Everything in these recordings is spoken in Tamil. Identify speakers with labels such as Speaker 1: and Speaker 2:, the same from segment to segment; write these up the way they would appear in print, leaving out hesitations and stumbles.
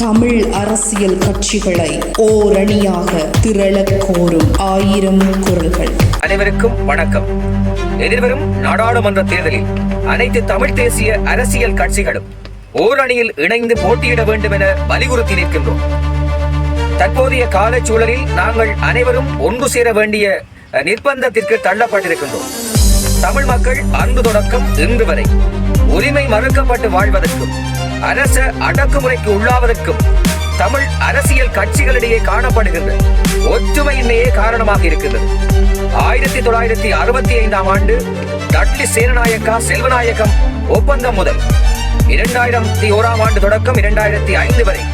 Speaker 1: தமிழ் அரசியல் கட்சிகளை ஓரணியாக திரளக் கோரும் 1000 குரல்கள்.
Speaker 2: அனைவருக்கும் வணக்கம். எதிர்வரும் நாடாளுமன்ற தேர்தலில் அனைத்து தமிழ் தேசிய அரசியல் கட்சிகளும் ஓரணியில் இணைந்து போட்டியிட வேண்டும் என வலியுறுத்தி நிற்கின்றோம். தற்போதைய காலச்சூழலில் நாங்கள் அனைவரும் ஒன்று சேர வேண்டிய நிர்பந்தத்திற்கு தள்ளப்பட்டிருக்கின்றோம். தமிழ் மக்கள் அன்று தொடக்கம் இன்று வரை உரிமை மறுக்கப்பட்டு வாழ்வதற்கும் அரச அடக்குமுறைக்கு உள்ளாவதற்கும் தமிழ் அரசியல் கட்சிகளிடையே காணப்படுகின்ற ஒற்றுமையின்மையே காரணமாக இருக்கின்றது. 1965 ஆண்டு டட்லி சேனநாயக்கா செல்வநாயகம் ஒப்பந்தம் முதல் 2001 ஆண்டு தொடக்கம் 2005 வரை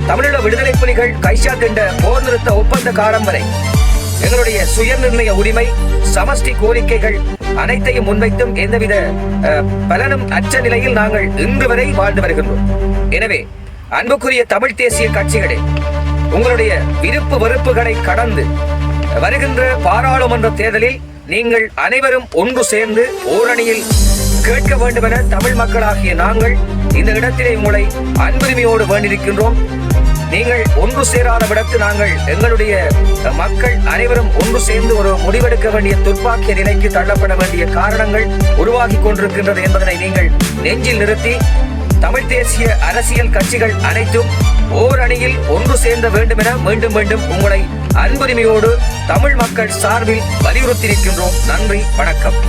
Speaker 2: தமிழீழ விடுதலை புலிகள் கைச்சாத்திட்ட போர் நிறுத்த ஒப்பந்த காலம் வரை எங்களுடைய சுயநிர்ணய உரிமை சமஷ்டி கோரிக்கைகள் அனைத்தையும் முன்வைத்தும் எந்தவித பலனும் அற்ற நிலையில் நாங்கள் இன்று வரை வாழ்ந்து வருகின்றோம். எனவே அன்புக்குரிய தமிழ் தேசிய கட்சிகளே, உங்களுடைய விருப்பு வெறுப்புகளை கடந்து வருகின்ற பாராளுமன்ற தேர்தலில் நீங்கள் அனைவரும் ஒன்று சேர்ந்து ஓரணியில் கேட்க வேண்டும் என தமிழ் மக்களாகிய நாங்கள் இந்த இடத்திலே உங்களை அன்புரிமையோடு வேண்டியிருக்கின்றோம். நீங்கள் ஒன்று சேராத விடத்து நாங்கள் எங்களுடைய மக்கள் அனைவரும் ஒன்று சேர்ந்து ஒரு முடிவெடுக்க வேண்டிய துர்ப்பாக்கிய நிலைக்கு தள்ளப்பட வேண்டிய காரணங்கள் உருவாகி கொண்டிருக்கின்றது என்பதனை நீங்கள் நெஞ்சில் நிறுத்தி தமிழ் தேசிய அரசியல் கட்சிகள் அனைத்தும் ஓரணியில் ஒன்று சேர்ந்த வேண்டும் என மீண்டும் உங்களை அன்புரிமையோடு தமிழ் மக்கள் சார்பில் வலியுறுத்தி இருக்கின்றோம். நன்றி, வணக்கம்.